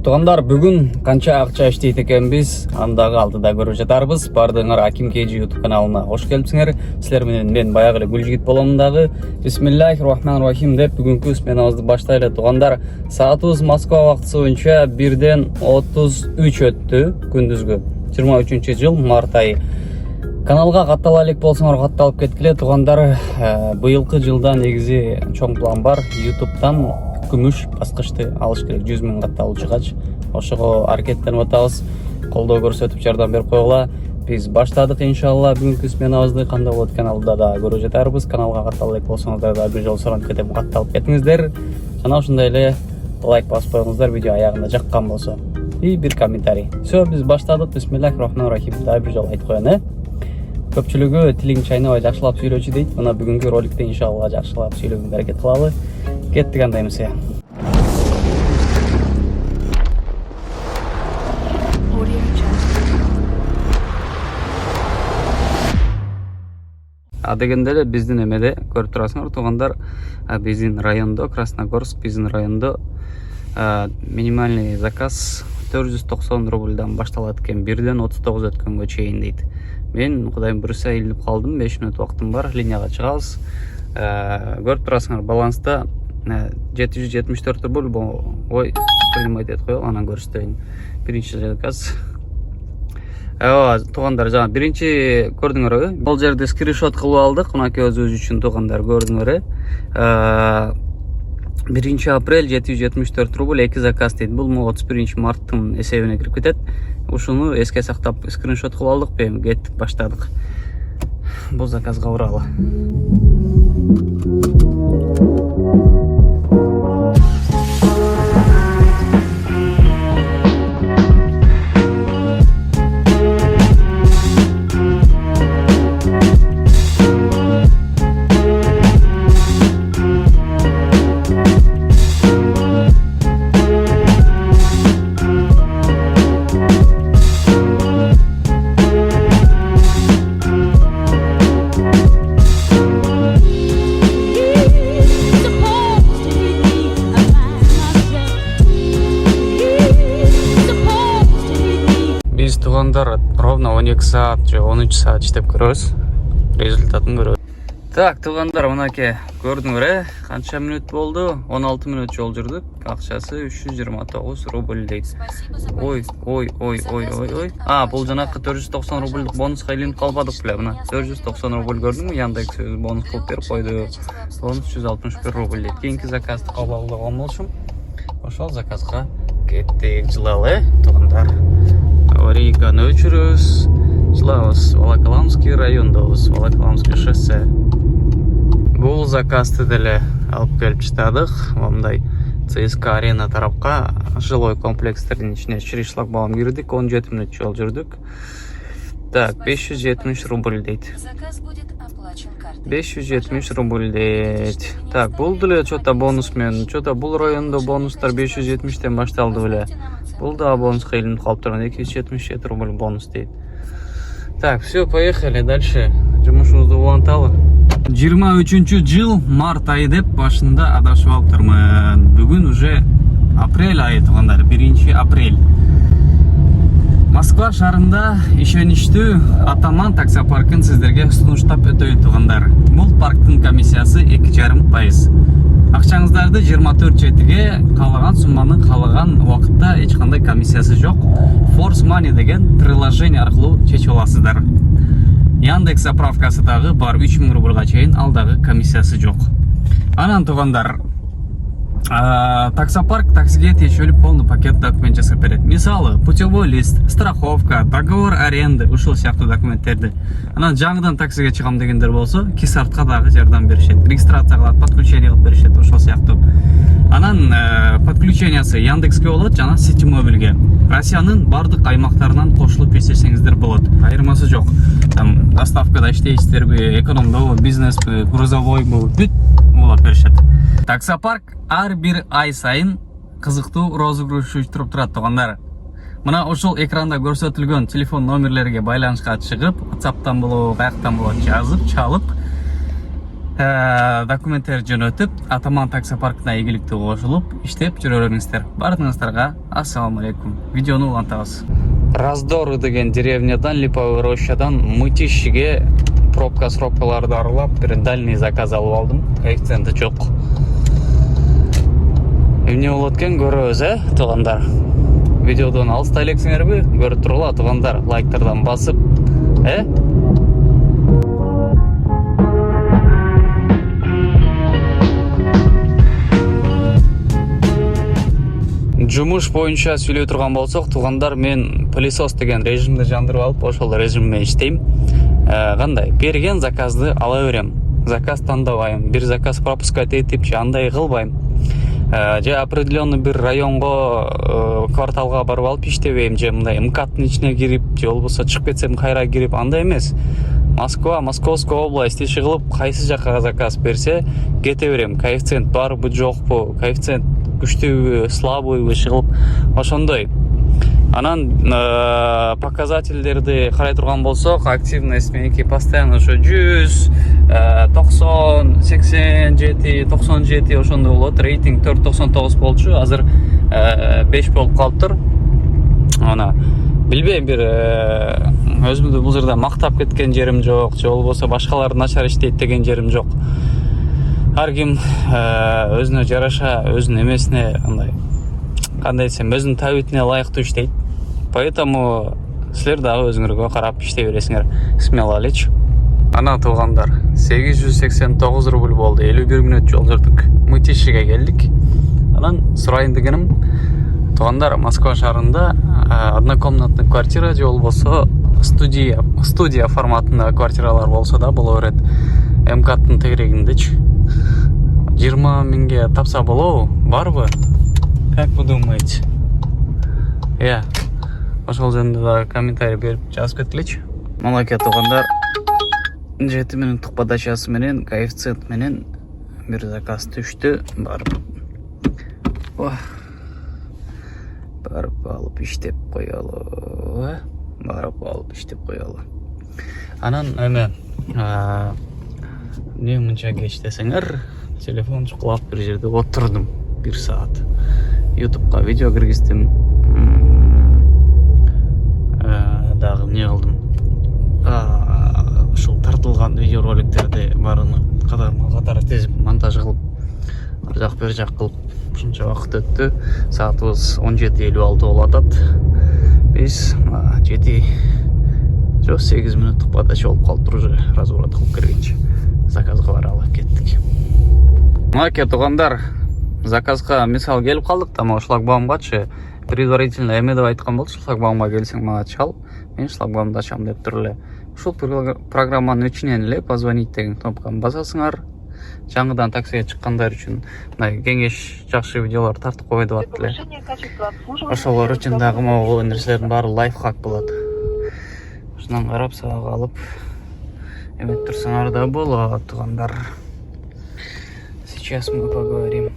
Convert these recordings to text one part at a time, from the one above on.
Тугандар, бүгүн канча акча иштейт экенбиз, андагы алдыда көрүп жатарбыз. Бардыгыңар Аким KG YouTube каналына кош келипсиңер. Силер менен мен баягы эле Гүлжигит болом дагы. Бисмиллахир-рахманир-рахим деп бүгүнкү сменабызды баштайлы. Тугандар, саатыбыз Москва убактысы боюнча 1:33 өттү күндүзгү. 23-жыл март айы. Каналга каттала элек болсоңор катталып кеткиле. Тугандар, быйылкы жылда негизи чоң план бар. YouTube'дан күмүш баскычты алыш керек, 100 000 катталуу чыгач. Ошого аракеттенип атабыз. Колдоо көрсөтүп жардам берип койгула. Биз баштадык иншалла. Бүгүнкү сменабызды кандай болот каналда да көрүп жатарбыз. Каналга каттала элек болсоңуздар да бир жолу сурап кетем, катталып кетиңиздер. Жана ушундай эле лайк басып коюңуздар видео аягында жаккан болсо. И бир комментарий. Всё, биз баштадык. Бисмиллахир-рахманир-рахим. Да бир жолу айтып коеюн, Көпчүлүгү тилиң чайнабай жакшылап сүйлөчү дейт. Мына бүгүнкү роликте иншалла жакшылап сүйлөгөнгө аракет кылалы. Кеттик анда эмесе. Дегенде эле биздин эмеде көрүп турасыңар тугандар, биздин райондо, Красногорск биздин райондо минимальный заказ 490 рубльдан башталат экен, 1:39 өткөнгө чейин дейт. Мен кудайым буюрса илинип калдым, 5 мүнөт убактым бар, линияга чыгабыз. Көрүп турасыңар, баланста 774 рубль, ой, принимать этип коелу, анан көрсөтөйүн. Биринчи заказ. Тугандар, жана биринчи көрдүңөрбү? Бул жерде скриншот кылып алдык, мынакей өзүбүз үчүн тугандар, көрдүңөр. 1 апрель 774 рубль 2 заказ дейт. Бул 31 марттын эсебине кирип кетет. Ушуну эске сактап скриншот кылып алдык, кеттик, баштадык. Бул заказга уралы. Тугандар, ровно 12 саат же 13 саат иштеп көрөбүз. Результатын көрөбүз. Так, тугандар, мынакей көрдүңөр, канча мүнөт болду? 16 мүнөт жол жүрдүк. Акчасы 329 рубль дейт. Ой. Бул жанакы 490 рубльдук бонуска илинип калбадык беле, мына. 490 рубль көрдүңбү? Яндекс бонус кылып берип койду. Бонус 161 рубль дейт. Кийинки заказды кабыл алган болчумун. Ошол заказга кеттик, жылалы, тугандар. Аварийканы өчүрөбүз. Жылабыз, Волоколамский райондобуз, Волоколамский шоссе. Бул заказды деле алып келип чыдадык. Мындай ЦСКА арена тарапка жилой комплекстердин ичине шлагбаум кирдик, 17 мүнөт жол жүрдүк. Так, 570 рубль дейт. 570 рубль дейт. Так, бул деле чота бонус менен, чота бул райондо бонустар 570тен башталды беле. Бул да бонуска илинип калып турган, 277 рубль бонус дейт. Так, все, поехали дальше. Жумушубузду уланталы. 23-жыл март айы деп башында адашып алыптырмын. Бүгүн уже апрель айы тугандар, 1 апрель. Москва шаарында ишеничтүү Атаман таксопаркын сиздерге сунуштап өтөйүн тугандар. Бул парктын комиссиясы 2,5%. Акчаңыздарды 24/7-ге каалаган сумманы каалаган убакытта эч кандай комиссиясы жок. Force Money деген приложение аркылуу чечип аласыздар. Яндекс заправкасы дагы бар, 3000 рубльга чейин, ал дагы комиссиясы жок. Анан тугандар, таксопарк таксиге тиешелүү полный пакет документ жасап берет. Мисалы, путевой лист, страховка, договор аренды, ушул сыяктуу документтерди. Анан жаңыдан таксиге чыгам дегендер болсо, кисартка дагы жардам беришет. Регистрация кылат, подключение кылып беришет, ошол сыяктуу. Анан подключениясы Яндекске болот жана Ситимобилге. Россиянын бардык аймактарынан кошулуп эсештеңиздер болот. Айырмасы жок. Там доставкада иштейсиздерби, экономдобу, бизнесби, грузовойбу, бүт улап беришет. Таксопарк ар бир ай сайын кызыктуу розыгрыш уюштуруп турат тугандар. Мына ошол экранда көрсөтүлгөн телефон номерлерге байланышка чыгып, WhatsApp'тан болобу, каяктан болобу жазып, чалып, документтер жөнөтүп Атаман такси паркына ийгиликтүү кошулуп иштеп жүрө бериңиздер. Баарыңыздарга ассаламу алейкум. Видеону улантабыз. Раздоры деген деревнядан, Липовой рощадан Мытищиге пробкаларды аралап, бир дальний заказ алып алдым. Коэффициенти жок. Эмне болот экен көрөбүз, туугандар. Видеодон алыстай элексиңерби? Көрүп тургула, туугандар, лайктардан басып, Жумуш боюнча сүйлөй турган болсок, туугандар, мен пылесос деген режимди жандырып алып, ошол режим менен иштейм. Кандай? Берген заказды ала берем. Заказ тандабайм. Бир заказ пропускать этипчи андай кылбайм. Же определенный бир районго, кварталга барып алып иштебейм, же мындай МКАДтын ичине кирип, же болбосо чыгып кетсем кайра кирип, андай эмес. Москва, Московская область иши кылып, кайсы жакка заказ берсе, кете берем. Коэффициент барбы, жокпу, коэффициент күчтүүбү, слабыйбы иши кылып, ошондой. Анан показательдерди карай турган болсок, активность меники постоянно ошо 100, 90, 87, 97 ошондой болот. Рейтинг 4.99 болчу, азыр 5 болуп калыптыр. Ана билбейм, бир өзүмдү бул жерде мактап кеткен жерим жок, же болбосо башкалар начар иштейт деген жерим жок. Ар ким өзүнө жараша, өзүнүн эмесине, андай кандай десем, өзүнүн табитине ылайыктуу иштейт. Поэтому силер дагы өзүңөргө карап иштей бересиңер. Смело элечи. Ана туугандар, 889 рубль болду. 51 мүнөт жол жүрдүк. Мытищиге келдик. Анан сурайын дегеним, туугандар, Москва шаарында однокомнатный квартира же болбосо студия форматында квартиралар болсо да боло берет. МКАДтын тегерегиндечи. 20 миңге тапса болобу? Барбы? Как вы думаете? Ошол жөнүндө да комментарий берип жазып кеткилечи. Малайка туугандар, 7 мүнөттүк подачасы менен, коэффициент менен бир заказ түштү. Барып алып иштеп коелу. Анан эмне мынча кеч десеңер, телефон чукулап бир жерде отурдум 1 саат. YouTube'га видео киргиздим. Дагы эмне кылдым? Ушул тартылган видео роликтерди баарын катары тезип монтаж кылып, бир жак кылып, ушунча убакыт өттү. Саатыбыз 17:56 болуп атат. Биз 8 мүнөттүк подача болуп калыптыр, уже разворот кылып киргенче заказга бара алып кеттик. Мынакей туугандар, заказга мисал келип калдык да, могу шлагбаумгачы предварительно эме деп айткан болчу, шлагбаумга келсең мага чал, мен шлагбаумду ачам деп тур эле. Ушул программанын ичинен эле позвонить деген кнопканы басасыңар. Жаңыдан таксиге чыккандар үчүн мындай кеңеш, жакшы видеолор тартып кой деп атты эле. Ошолор үчүн дагы могу нерселердин баары лайфхак болот. Ушундан карап сага алып эмет турсаңар да болот, туугандар. Сейчас мы поговорим.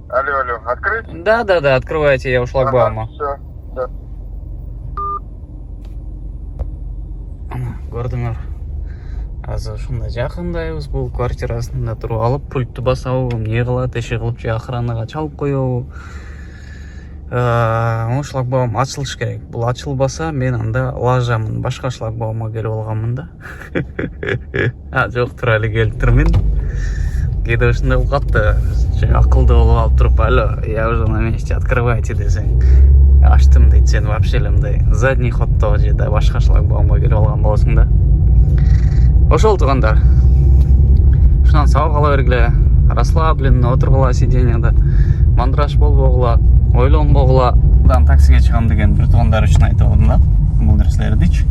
Алло, открыть? Да, открывайте, я у шлагбаума. Все, да. Көрдүңөр. Азыр ушундай жакындайбыз, бул квартирасында туруп алып, пультту басабы, эмне кылат, иши кылып же охранага чалып коебу. Шлагбаум ачылыш керек. Бул ачылбаса, мен анда лажамын, башка шлагбаумга келип алганмын да. Жок, тура эле келиптирмин. Кээде ушундай болуп калды. Акылды болуп алып туруп, алло, я уже на месте, открывайте десең. Ачтым дейт, сен вообще эле мындай задний ходто же да башка шлагбаумга келип алган болосуң да. Ошол туугандар. Ушунан сабак ала бергиле, расслабленно отургула сиденьяда, мандраж болбогула, ойлонбогула. Дан таксиге чыгам деген бир туугандар үчүн айтып алдым да, бул нерселердичи.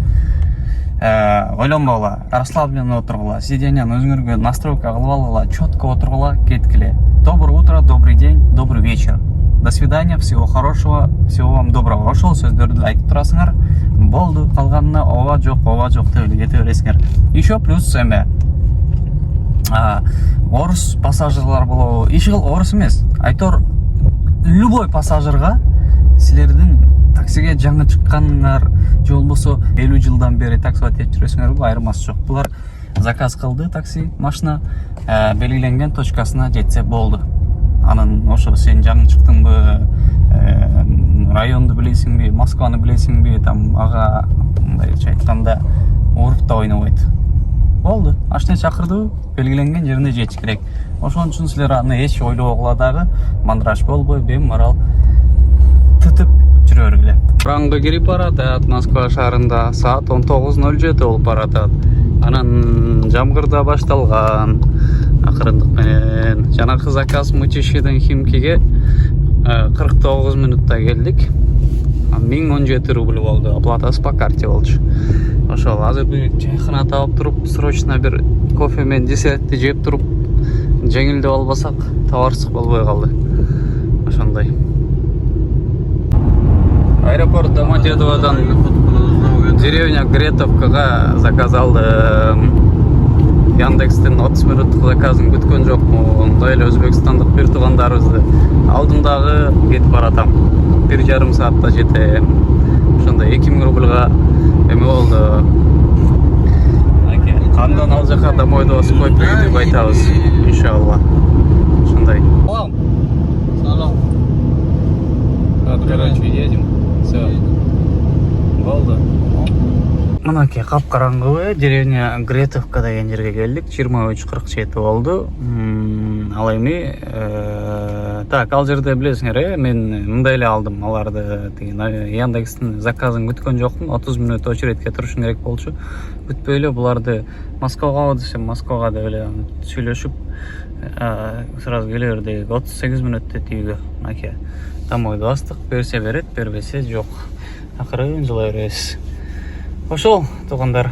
Ойлонбогула, расслабленно отургула, сиденьяны өзүңөргө настройка кылып алгыла, четко отургула, кеткиле. Доброе утро, добрый день, добрый вечер. До свидания, всего хорошего, всего вам доброго. Ошол сөздөрдү айтып турасыңар. Болду, калганына ооба жок деп эле кете бересиңер. Еще плюс эме орус пассажирлар болобу. Иши орус эмес. Айтор любой пассажирга силердин таксиге жаңы чыкканыңар же болбосо 50 жылдан бери таксиба тээп жүрөсүңөрбү, айырмасы жок. Булар заказ кылды, такси машина белгиленген точкасына жетсе болду. Анан ошо сен жаңы чыктыңбы, районду билесиңби, Москваны билесиңби, там ага мындайча айтканда урукта ойнобойт. Болду, ашына чакырды, белгиленген жерине жетиш керек. Ошон үчүн силер аны эч ойлобогула дагы мандраж болбой, бемарал тытып жүрөргүлө. Караңгы кирип баратат, Москва шаарында саат 19:07 болуп баратат. Анан жамгыр да башталган. Акырындык менен жанакы заказ Мычишиден Химкиге 49 минутта келдик. 1017 рубль болду. Оплатасы по карте болчу. Ошол азыр бир чайхана таап туруп, срочно бир кофе менен десертти жеп туруп, жеңилдеп албасак товарсыз болбой калды. Ошондой. Аэропорт Домодедоводан деревня Гретовкага заказ алдым. Яндекстен 30 минуттук заказын күткөн жокмун. Мындай эле өзбекстандык бир туугандарыбызды алдым дагы кетип баратам. 1,5 саатта жетем. Ошондой 2000 рубльга эме болду. Кандан ал жака домойдо басып коюп деп айтабыз, иншалла. Ошондой. Салам. Короче, едем. Все. Болду. Мынакей капкараңгы деревня Гретовка деген жерге келдик. 23:47 болду. Ал эми так, ал жерде билесиңер, мен мындай эле алдым аларды. Яндекстин заказын күткөн жокмун. 30 минут очередке турушум керек болчу. Күтпөй эле буларды Москвага десем, Москвага деп эле сүйлөшүп сразу келе берди. 38 мүнөттө тийүүгө. Мынакей домойду бастык, берсе берет, бербесе жок. Акырын жылай беребиз. Ошол туугандар.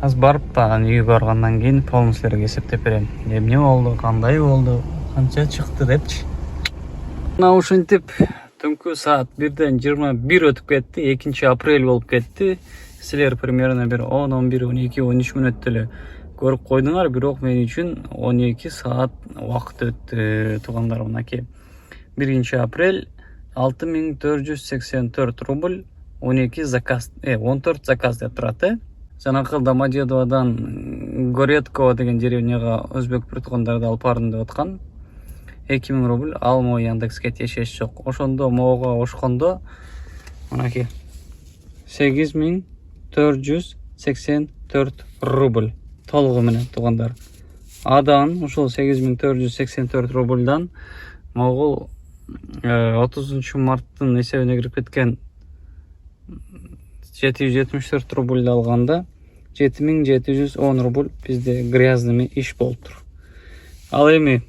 Аз барып, анан үйгө баргандан кийин полный силерге эсептеп берем. Эмне болду, кандай болду, канча чыкты депчи. Мына ушинтип түнкү саат 1ден 21 өтүп кетти. 2 апрель болуп кетти. Силер примерно бир 10, 11, 12, 13 мүнөттө эле көрүп койдуңар, бирок мен үчүн 12 саат убакыт өттү туугандар. Мынакей 1 апрель 6484 рубль 12 заказ, 14 заказ деп турат. Жанакы Домодедоводан Горетково деген деревняга өзбек бир туугандарды алып бардым деп аткан. 2000 рубль, ал мо Яндекске тиешеси жок. Ошондо моого кошкондо мынакей 8484 рубль толугу менен туугандар. Адан ушул 8484 рубльдан могул 30 марттын эсебине кирип кеткен 774 рубль алганда 7710 рубль бизде грязными иш болуптур. Ал эми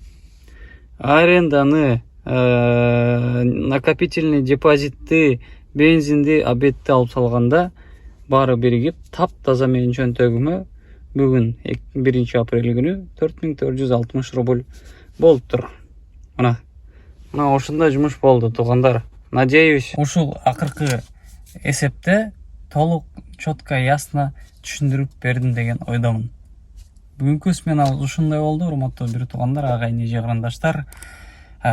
аренданы, накопительный депозитти, бензинди, обедти алып салганда баары биригип таптаза менин чөнтөгүмө бүгүн 1 апрель күнү 4460 рубль болуптур. Мына ошондой жумуш болду туугандар. Надеюсь, ушул акыркы эсепте толук, четко, ясно түшүндүрүп бердим деген ойдомун. Бүгүнкү смена ушундай болду, урматтуу бир туугандар, агайын эже карандаштар.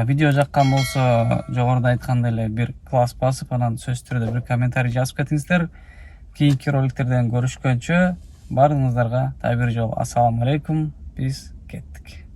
Видео жаккан болсо, жогоруда айткандай эле бир класс басып, анан сөз түрдө бир комментарий жазып кетиңиздер. Кийинки роликтерден көрүшкөнчө баарыңыздарга дагы бир жолу ассаламу алейкум. Биз кеттик.